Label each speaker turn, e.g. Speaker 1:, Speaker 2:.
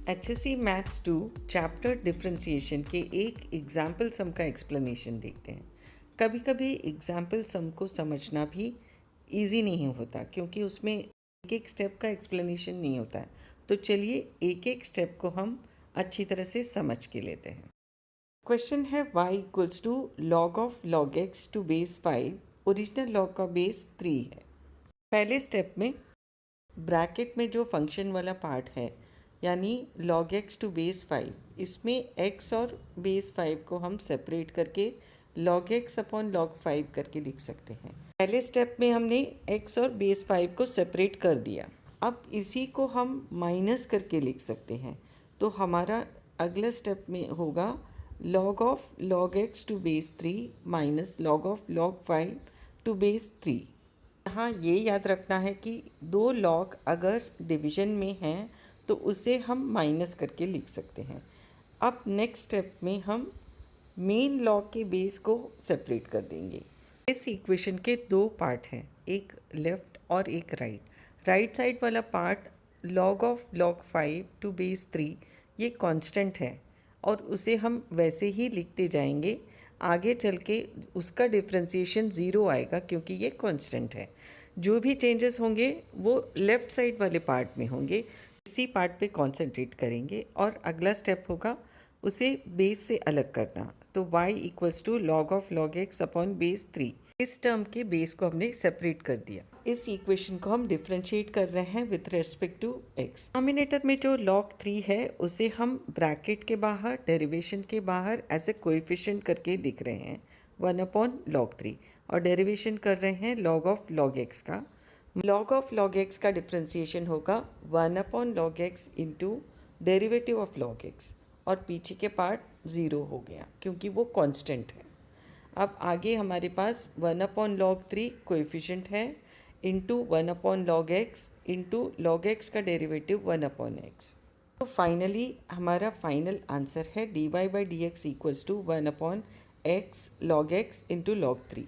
Speaker 1: HSC maths 2 chapter differentiation के एक example some का एक्सप्लेनेशन देखते हैं। कभी कभी एग्जाम्पल सम को समझना भी इजी नहीं होता क्योंकि उसमें एक एक स्टेप का एक्सप्लेनेशन नहीं होता है। तो चलिए एक एक स्टेप को हम अच्छी तरह से समझ के लेते हैं। क्वेश्चन है y equals to log of log x to base 5। Original log का बेस 3 है। पहले स्टेप में ब्रैकेट में जो फंक्शन वाला पार्ट है यानी log x टू बेस 5, इसमें x और बेस 5 को हम सेपरेट करके log x अपॉन log 5 करके लिख सकते हैं। पहले स्टेप में हमने x और बेस 5 को सेपरेट कर दिया। अब इसी को हम माइनस करके लिख सकते हैं। तो हमारा अगला स्टेप में होगा log of log x to base 3 minus log of log 5 to base 3। यहाँ ये याद रखना है कि दो लॉग अगर डिवीजन में हैं तो उसे हम माइनस करके लिख सकते हैं। अब नेक्स्ट स्टेप में हम मेन लॉग के बेस को सेपरेट कर देंगे। इस इक्वेशन के दो पार्ट हैं, एक लेफ़्ट और एक राइट। राइट साइड वाला part log of log 5 to base 3 ये कांस्टेंट है और उसे हम वैसे ही लिखते जाएंगे। आगे चल के उसका डिफ्रेंसिएशन ज़ीरो आएगा क्योंकि ये कांस्टेंट है। जो भी चेंजेस होंगे वो लेफ़्ट साइड वाले पार्ट में होंगे। इसी पार्ट पे कॉन्सेंट्रेट करेंगे और अगला स्टेप होगा उसे बेस से अलग करना। तो y equals to log of log x upon base 3। इस टर्म के बेस को हमने सेपरेट कर दिया। इस इक्वेशन को हम डिफरेंशिएट कर रहे हैं with respect to x। Denominator में जो log 3 है उसे हम ब्रैकेट के बाहर डेरिवेशन के बाहर एज ए कोएफिशिएंट करके लिख रहे हैं 1 अपॉन log 3 और डेरिवेशन कर रहे हैं log ऑफ log x का। log ऑफ log x का डिफ्रेंसिएशन होगा 1 upon log x into derivative of log x और पीछे के पार्ट ज़ीरो हो गया क्योंकि वो कांस्टेंट है। अब आगे हमारे पास 1 अपॉन log 3 कोएफिशिएंट है into 1 upon log x into log x का डेरिवेटिव 1 अपॉन x। तो फाइनली हमारा फाइनल आंसर है dy by d x equals to 1 upon x log x into log 3।